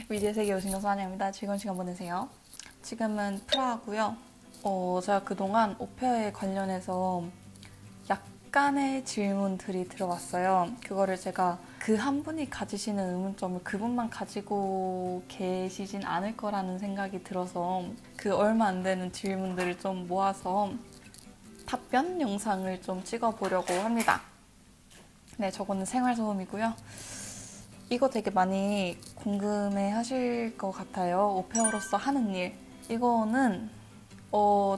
미디어 세계에 오신 것을 환영합니다. 즐거운 시간 보내세요. 지금은 프라하고요. 제가 그동안 오페어에 관련해서 약간의 질문들이 들어왔어요. 그거를 제가 그 한 분이 가지시는 의문점을 그분만 가지고 계시진 않을 거라는 생각이 들어서 그 얼마 안 되는 질문들을 좀 모아서 답변 영상을 좀 찍어보려고 합니다. 네, 저거는 생활소음이고요. 이거 되게 많이 궁금해 하실 것 같아요. 오페어로서 하는 일. 이거는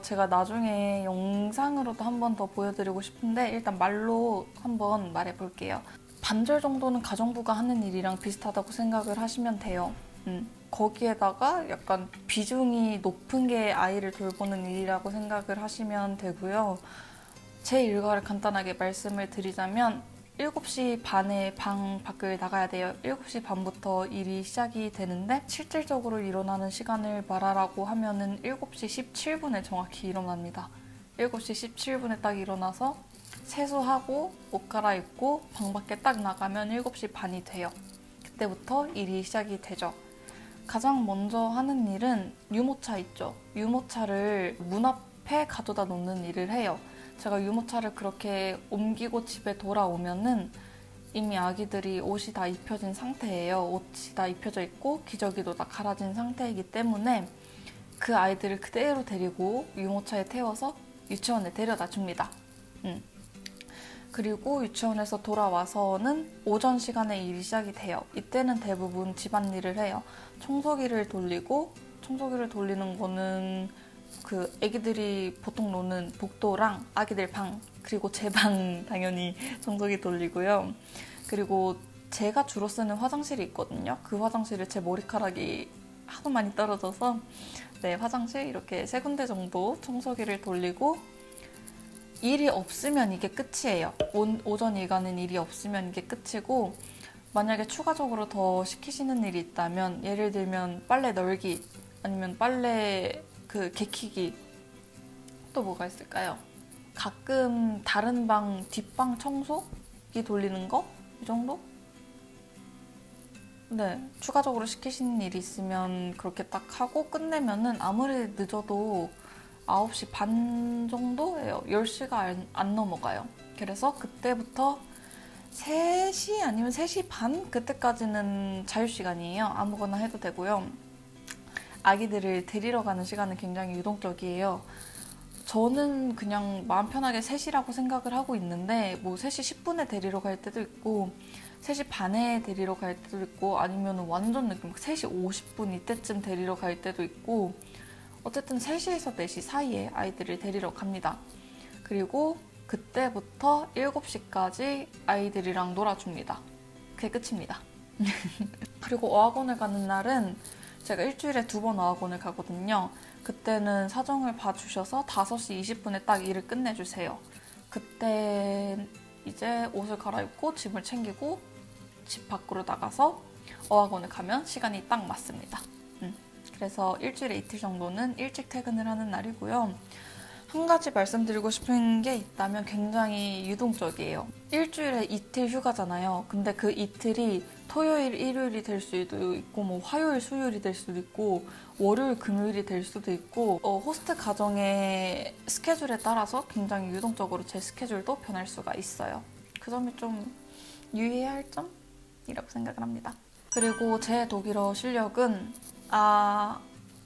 제가 나중에 영상으로도 한 번 더 보여드리고 싶은데 일단 말로 한번 말해볼게요. 반절 정도는 가정부가 하는 일이랑 비슷하다고 생각을 하시면 돼요. 거기에다가 약간 비중이 높은 게 아이를 돌보는 일이라고 생각을 하시면 되고요. 제 일과를 간단하게 말씀을 드리자면 7시 반에 방 밖을 나가야 돼요. 7시 반부터 일이 시작이 되는데 실질적으로 일어나는 시간을 말하라고 하면은 7시 17분에 정확히 일어납니다. 7시 17분에 딱 일어나서 세수하고 옷 갈아입고 방 밖에 딱 나가면 7시 반이 돼요. 그때부터 일이 시작이 되죠. 가장 먼저 하는 일은 유모차 있죠. 유모차를 문 앞에 가져다 놓는 일을 해요. 제가 유모차를 그렇게 옮기고 집에 돌아오면은 이미 아기들이 옷이 다 입혀진 상태예요. 옷이 다 입혀져 있고 기저귀도 다 갈아진 상태이기 때문에 그 아이들을 그대로 데리고 유모차에 태워서 유치원에 데려다 줍니다. 그리고 유치원에서 돌아와서는 오전 시간에 일이 시작이 돼요. 이때는 대부분 집안일을 해요. 청소기를 돌리는 거는 그 애기들이 보통 노는 복도랑 아기들 방 그리고 제 방 당연히 청소기 돌리고요. 그리고 제가 주로 쓰는 화장실이 있거든요. 그 화장실에 제 머리카락이 하도 많이 떨어져서 네, 화장실 이렇게 3군데 정도 청소기를 돌리고 일이 없으면 이게 끝이에요. 오전 일과는 일이 없으면 이게 끝이고 만약에 추가적으로 더 시키시는 일이 있다면 예를 들면 빨래 널기 아니면 빨래 개키기 또 뭐가 있을까요? 가끔 다른 방 뒷방 청소기 돌리는 거? 이 정도? 네, 추가적으로 시키시는 일이 있으면 그렇게 딱 하고 끝내면은 아무리 늦어도 9시 반 정도예요. 10시가 안 넘어가요. 그래서 그때부터 3시 아니면 3시 반? 그때까지는 자유시간이에요. 아무거나 해도 되고요. 아기들을 데리러 가는 시간은 굉장히 유동적이에요. 저는 그냥 마음 편하게 3시라고 생각을 하고 있는데 뭐 3시 10분에 데리러 갈 때도 있고 3시 반에 데리러 갈 때도 있고 아니면 완전 느낌 3시 50분 이때쯤 데리러 갈 때도 있고 어쨌든 3시에서 4시 사이에 아이들을 데리러 갑니다. 그리고 그때부터 7시까지 아이들이랑 놀아줍니다. 그게 끝입니다. 그리고 어학원을 가는 날은 제가 일주일에 2번 어학원을 가거든요. 그때는 사정을 봐주셔서 5시 20분에 딱 일을 끝내주세요. 그때 이제 옷을 갈아입고 짐을 챙기고 집 밖으로 나가서 어학원을 가면 시간이 딱 맞습니다. 그래서 일주일에 이틀 정도는 일찍 퇴근을 하는 날이고요. 한 가지 말씀드리고 싶은 게 있다면 굉장히 유동적이에요. 일주일에 이틀 휴가잖아요. 근데 그 이틀이 토요일, 일요일이 될 수도 있고 뭐 화요일, 수요일이 될 수도 있고 월요일, 금요일이 될 수도 있고 호스트 가정의 스케줄에 따라서 굉장히 유동적으로 제 스케줄도 변할 수가 있어요. 그 점이 좀 유의해야 할 점이라고 생각을 합니다. 그리고 제 독일어 실력은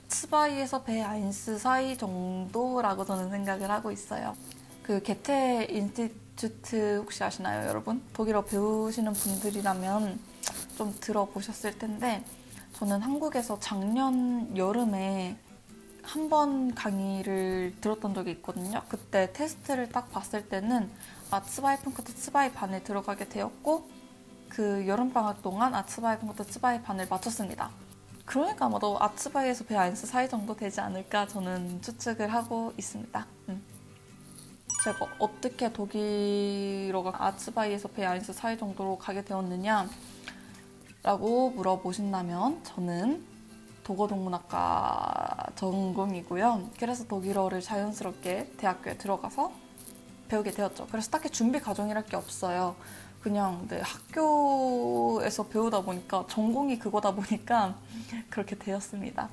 츠바이에서 베아인스 사이 정도라고 저는 생각을 하고 있어요. 그 게테 인스티튜트 혹시 아시나요, 여러분? 독일어 배우시는 분들이라면 좀 들어보셨을 텐데 저는 한국에서 작년 여름에 한 번 강의를 들었던 적이 있거든요. 그때 테스트를 딱 봤을 때는 츠바이 펑크트 츠바이 반에 들어가게 되었고 그 여름방학 동안 츠바이 펑크트 츠바이 반을 마쳤습니다. 그러니까 아마도 아츠바이에서 베아인스 사이 정도 되지 않을까 저는 추측을 하고 있습니다. 제가 어떻게 독일어가 아츠바이에서 베아인스 사이 정도로 가게 되었느냐 라고 물어보신다면 저는 도거동문학과 전공이고요. 그래서 독일어를 자연스럽게 대학교에 들어가서 배우게 되었죠. 그래서 딱히 준비 과정이랄 게 없어요. 그냥 네, 학교에서 배우다 보니까 전공이 그거다 보니까 그렇게 되었습니다.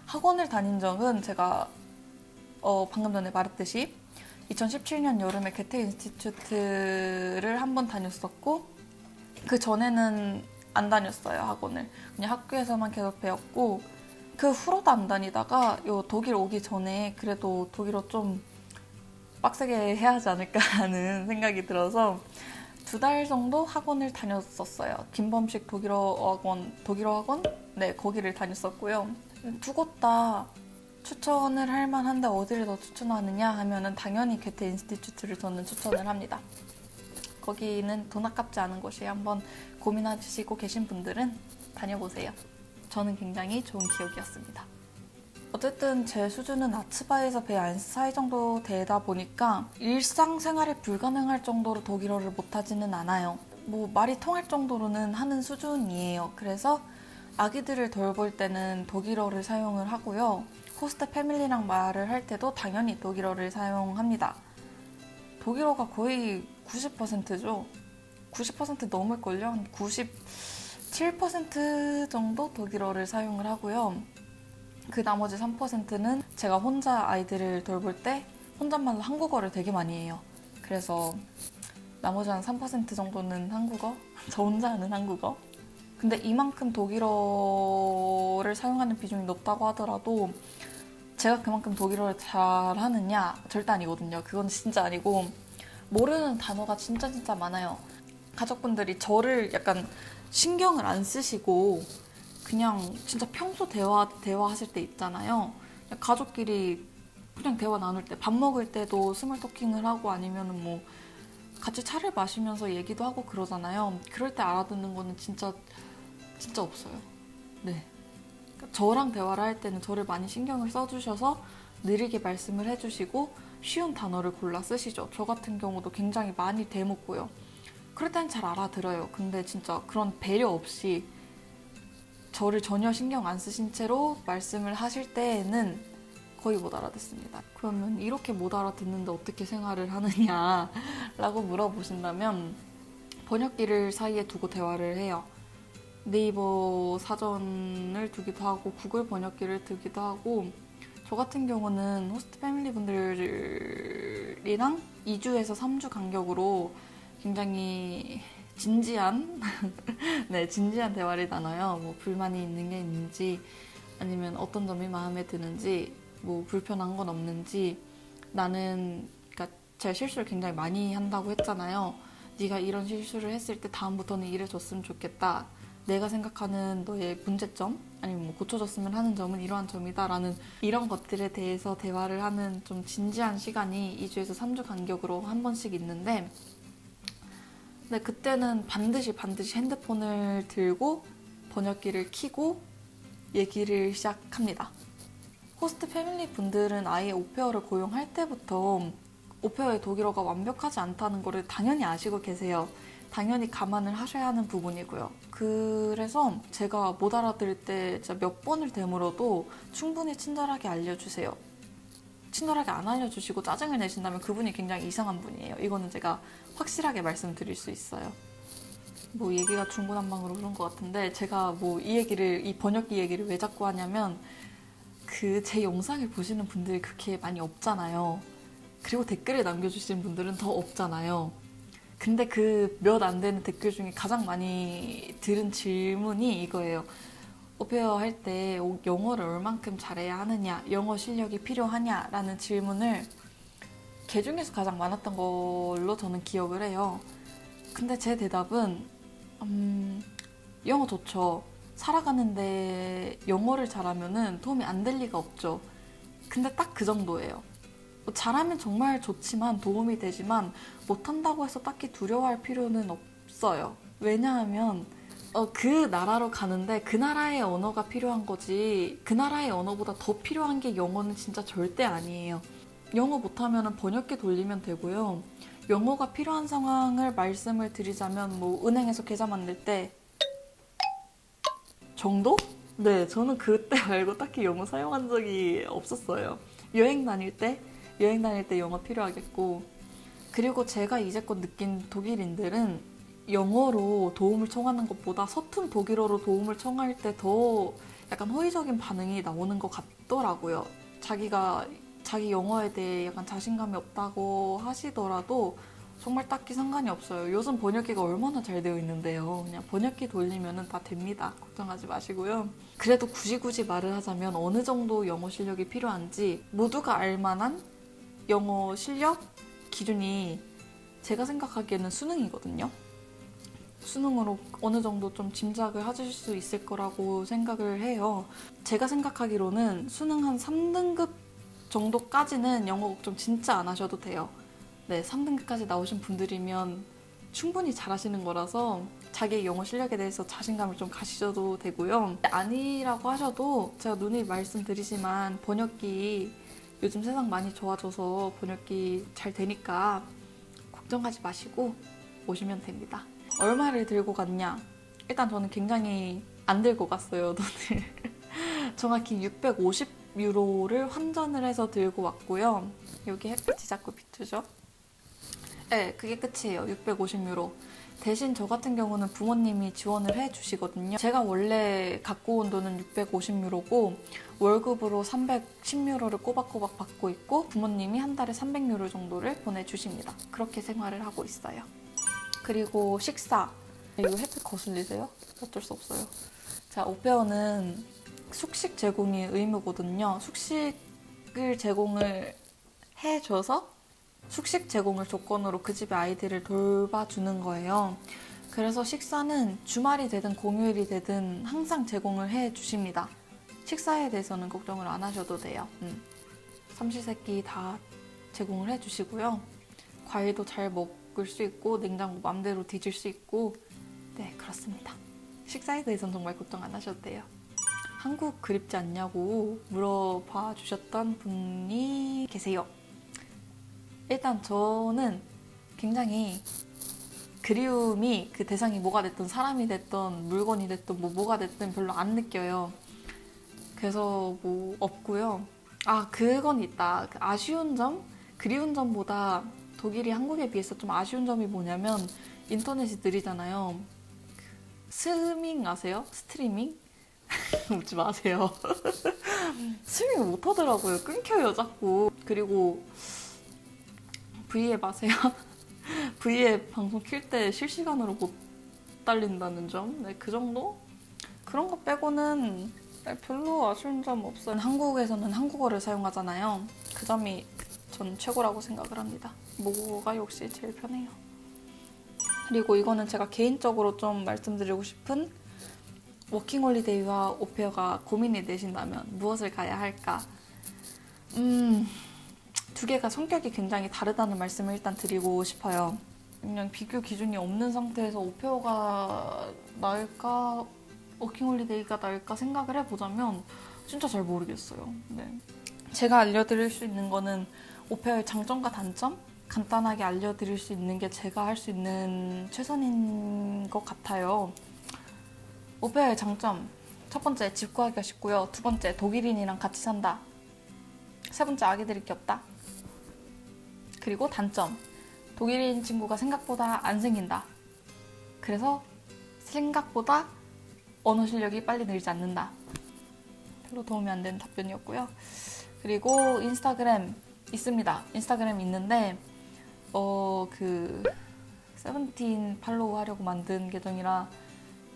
학원을 다닌 적은 제가 방금 전에 말했듯이 2017년 여름에 게테 인스티튜트를 한 번 다녔었고 그 전에는 안 다녔어요, 학원을. 그냥 학교에서만 계속 배웠고 그 후로도 안 다니다가 독일 오기 전에 그래도 독일어 좀 빡세게 해야 하지 않을까 하는 생각이 들어서 2달 정도 학원을 다녔었어요. 김범식 독일어 학원? 네, 거기를 다녔었고요. 두 곳 다 추천을 할 만한데 어디를 더 추천하느냐 하면은 당연히 게테 인스티튜트를 저는 추천을 합니다. 거기는 돈 아깝지 않은 곳이에요. 한번 고민하시고 계신 분들은 다녀보세요. 저는 굉장히 좋은 기억이었습니다. 어쨌든 제 수준은 아츠바에서 B1 사이 정도 되다 보니까 일상생활에 불가능할 정도로 독일어를 못하지는 않아요. 뭐 말이 통할 정도로는 하는 수준이에요. 그래서 아기들을 돌볼 때는 독일어를 사용을 하고요. 호스트 패밀리랑 말을 할 때도 당연히 독일어를 사용합니다. 독일어가 거의 90%죠. 90% 넘을걸요? 한 97% 정도 독일어를 사용을 하고요. 그 나머지 3%는 제가 혼자 아이들을 돌볼 때 혼잣말로 한국어를 되게 많이 해요. 그래서 나머지 한 3% 정도는 한국어? 저 혼자 하는 한국어? 근데 이만큼 독일어를 사용하는 비중이 높다고 하더라도 제가 그만큼 독일어를 잘하느냐? 절대 아니거든요. 그건 진짜 아니고 모르는 단어가 진짜 많아요. 가족분들이 저를 약간 신경을 안 쓰시고 그냥 진짜 평소 대화하실 때 있잖아요. 가족끼리 그냥 대화 나눌 때, 밥 먹을 때도 스몰 토킹을 하고 아니면은 뭐 같이 차를 마시면서 얘기도 하고 그러잖아요. 그럴 때 알아듣는 거는 진짜 없어요. 네. 그러니까 저랑 대화를 할 때는 저를 많이 신경을 써주셔서 느리게 말씀을 해주시고 쉬운 단어를 골라 쓰시죠. 저 같은 경우도 굉장히 많이 대묻고요. 그럴 때는 잘 알아들어요. 근데 진짜 그런 배려 없이 저를 전혀 신경 안 쓰신 채로 말씀을 하실 때에는 거의 못 알아듣습니다. 그러면 이렇게 못 알아듣는데 어떻게 생활을 하느냐라고 물어보신다면 번역기를 사이에 두고 대화를 해요. 네이버 사전을 두기도 하고 구글 번역기를 두기도 하고 저 같은 경우는 호스트 패밀리 분들이랑 2주에서 3주 간격으로 굉장히 진지한 진지한 대화를 나눠요. 뭐 불만이 있는 게 있는지 아니면 어떤 점이 마음에 드는지 뭐 불편한 건 없는지 나는 그러니까 제가 실수를 굉장히 많이 한다고 했잖아요. 네가 이런 실수를 했을 때 다음부터는 이래줬으면 좋겠다. 내가 생각하는 너의 문제점 아니면 뭐 고쳐줬으면 하는 점은 이러한 점이다라는 이런 것들에 대해서 대화를 하는 좀 진지한 시간이 2주에서 3주 간격으로 한 번씩 있는데 근데 그때는 반드시 핸드폰을 들고 번역기를 켜고 얘기를 시작합니다. 호스트 패밀리 분들은 아예 오페어를 고용할 때부터 오페어의 독일어가 완벽하지 않다는 거를 당연히 아시고 계세요. 당연히 감안을 하셔야 하는 부분이고요. 그래서 제가 못 알아들을 때 진짜 몇 번을 되물어도 충분히 친절하게 알려주세요. 친절하게 안 알려주시고 짜증을 내신다면 그분이 굉장히 이상한 분이에요. 이거는 제가 확실하게 말씀드릴 수 있어요. 뭐 얘기가 중구난방으로 그런 것 같은데 제가 뭐 이 번역기 얘기를 왜 자꾸 하냐면 제 영상을 보시는 분들이 그렇게 많이 없잖아요. 그리고 댓글을 남겨주시는 분들은 더 없잖아요. 근데 그 몇 안 되는 댓글 중에 가장 많이 들은 질문이 이거예요. 오페어 할 때 영어를 얼만큼 잘해야 하느냐, 영어 실력이 필요하냐 라는 질문을 개 중에서 가장 많았던 걸로 저는 기억을 해요. 근데 제 대답은 영어 좋죠. 살아가는데 영어를 잘하면은 도움이 안 될 리가 없죠. 근데 딱 그 정도예요. 잘하면 정말 좋지만 도움이 되지만 못한다고 해서 딱히 두려워할 필요는 없어요. 왜냐하면 그 나라로 가는데 그 나라의 언어가 필요한 거지 그 나라의 언어보다 더 필요한 게 영어는 진짜 절대 아니에요. 영어 못하면 번역기 돌리면 되고요. 영어가 필요한 상황을 말씀을 드리자면 뭐 은행에서 계좌 만들 때 정도? 네, 저는 그때 말고 딱히 영어 사용한 적이 없었어요. 여행 다닐 때 영어 필요하겠고 그리고 제가 이제껏 느낀 독일인들은 영어로 도움을 청하는 것보다 서툰 독일어로 도움을 청할 때 더 약간 호의적인 반응이 나오는 것 같더라고요. 자기가 자기 영어에 대해 약간 자신감이 없다고 하시더라도 정말 딱히 상관이 없어요. 요즘 번역기가 얼마나 잘 되어 있는데요. 그냥 번역기 돌리면 다 됩니다. 걱정하지 마시고요. 그래도 굳이 말을 하자면 어느 정도 영어 실력이 필요한지 모두가 알만한 영어 실력 기준이 제가 생각하기에는 수능이거든요. 수능으로 어느 정도 좀 짐작을 하실 수 있을 거라고 생각을 해요. 제가 생각하기로는 수능 한 3등급 정도까지는 영어 걱정 진짜 안 하셔도 돼요. 네, 3등급까지 나오신 분들이면 충분히 잘하시는 거라서 자기 영어 실력에 대해서 자신감을 좀 가지셔도 되고요. 아니라고 하셔도 제가 누누이 말씀드리지만 번역기 요즘 세상 많이 좋아져서 번역기 잘 되니까 걱정하지 마시고 오시면 됩니다. 얼마를 들고 갔냐? 일단 저는 굉장히 안 들고 갔어요, 돈을. 정확히 650유로를 환전을 해서 들고 왔고요. 여기 햇빛이 자꾸 비추죠? 네, 그게 끝이에요. 650유로. 대신 저 같은 경우는 부모님이 지원을 해주시거든요. 제가 원래 갖고 온 돈은 650유로고 월급으로 310유로를 꼬박꼬박 받고 있고 부모님이 한 달에 300유로 정도를 보내주십니다. 그렇게 생활을 하고 있어요. 그리고 식사. 이거 햇빛 거슬리세요? 어쩔 수 없어요. 자, 오페어는 숙식 제공이 의무거든요. 숙식을 제공을 해줘서 숙식 제공을 조건으로 그 집의 아이들을 돌봐주는 거예요. 그래서 식사는 주말이 되든 공휴일이 되든 항상 제공을 해주십니다. 식사에 대해서는 걱정을 안 하셔도 돼요. 삼시세끼 다 제공을 해주시고요. 과일도 잘 먹을 수 있고 냉장고 맘대로 뒤질 수 있고 네, 그렇습니다. 식사에 대해서는 정말 걱정 안 하셔도 돼요. 한국 그립지 않냐고 물어봐 주셨던 분이 계세요. 일단 저는 굉장히 그리움이 그 대상이 뭐가 됐든 사람이 됐든 물건이 됐든 뭐가 됐든 별로 안 느껴요. 그래서 뭐 없고요. 아, 그건 있다. 그 아쉬운 점? 그리운 점보다 독일이 한국에 비해서 좀 아쉬운 점이 뭐냐면 인터넷이 느리잖아요. 스밍 아세요? 스트리밍? 웃지 마세요. 스밍 못하더라고요. 끊겨요, 자꾸. 그리고 V앱 아세요? V앱 방송 킬 때 실시간으로 못 달린다는 점? 네, 그 정도? 그런 거 빼고는 별로 아쉬운 점 없어요. 한국에서는 한국어를 사용하잖아요. 그 점이 전 최고라고 생각을 합니다. 모국어가 역시 제일 편해요. 그리고 이거는 제가 개인적으로 좀 말씀드리고 싶은 워킹홀리데이와 오페어가 고민이 되신다면 무엇을 가야 할까? 두 개가 성격이 굉장히 다르다는 말씀을 일단 드리고 싶어요. 그냥 비교 기준이 없는 상태에서 오페어가 나을까, 워킹홀리데이가 나을까 생각을 해보자면 진짜 잘 모르겠어요. 네. 제가 알려드릴 수 있는 거는 오페어의 장점과 단점? 간단하게 알려드릴 수 있는 게 제가 할 수 있는 최선인 것 같아요. 오페어의 장점. 첫 번째, 집 구하기가 쉽고요. 두 번째, 독일인이랑 같이 산다. 세 번째, 아기들이 귀엽다. 그리고 단점. 독일인 친구가 생각보다 안 생긴다. 그래서 생각보다 언어 실력이 빨리 늘지 않는다. 별로 도움이 안 되는 답변이었고요. 그리고 인스타그램 있습니다. 인스타그램 있는데 세븐틴 팔로우 하려고 만든 계정이라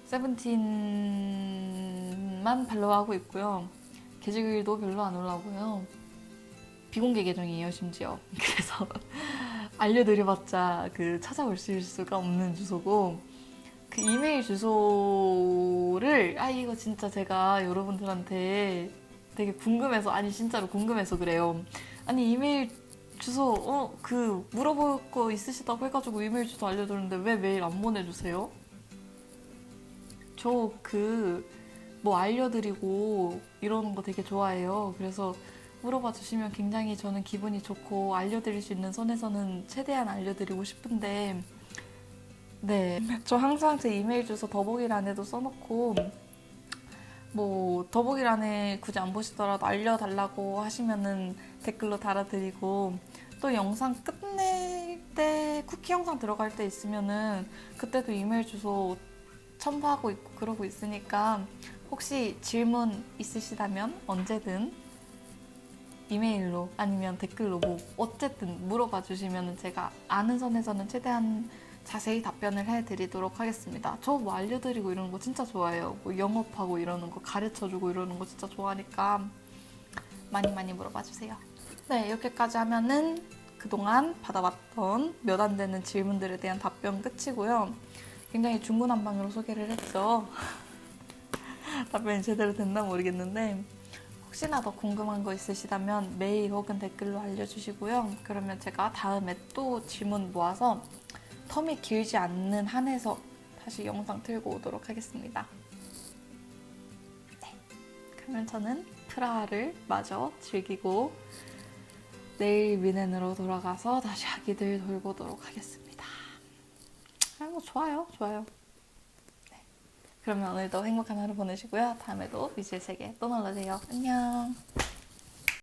세븐틴만 팔로우하고 있고요. 게시글도 별로 안 올라오고요. 비공개 계정이에요, 심지어. 그래서 알려드려봤자 찾아올 수가 없는 주소고 그 이메일 주소를 이거 진짜 제가 여러분들한테 되게 궁금해서 진짜로 궁금해서 그래요. 이메일 주소 물어볼 거 있으시다고 해가지고 이메일 주소 알려줬는데 왜 메일 안 보내주세요? 저 뭐 알려드리고 이러는 거 되게 좋아해요. 그래서 물어봐 주시면 굉장히 저는 기분이 좋고 알려드릴 수 있는 선에서는 최대한 알려드리고 싶은데 네, 저 항상 제 이메일 주소 더보기란에도 써놓고 뭐 더보기란에 굳이 안 보시더라도 알려달라고 하시면은 댓글로 달아드리고 또 영상 끝낼 때 다음에 쿠키 영상 들어갈 때 있으면은 그때도 이메일 주소 첨부하고 있고 그러고 있으니까 혹시 질문 있으시다면 언제든 이메일로 아니면 댓글로 뭐 어쨌든 물어봐 주시면 제가 아는 선에서는 최대한 자세히 답변을 해드리도록 하겠습니다. 저 뭐 알려드리고 이러는 거 진짜 좋아해요. 뭐 영업하고 이러는 거 가르쳐주고 이러는 거 진짜 좋아하니까 많이 많이 물어봐 주세요. 네, 이렇게까지 하면은 그동안 받아왔던 몇 안 되는 질문들에 대한 답변 끝이고요. 굉장히 중구난방으로 소개를 했죠. 답변이 제대로 됐나 모르겠는데 혹시나 더 궁금한 거 있으시다면 메일 혹은 댓글로 알려주시고요. 그러면 제가 다음에 또 질문 모아서 텀이 길지 않는 한에서 다시 영상 틀고 오도록 하겠습니다. 네, 그러면 저는 프라하를 마저 즐기고 내일 미넨으로 돌아가서 다시 아기들 돌보도록 하겠습니다. 뭐 좋아요. 네. 그러면 오늘도 행복한 하루 보내시고요. 다음에도 위즈의 세계 또 놀러주세요. 안녕.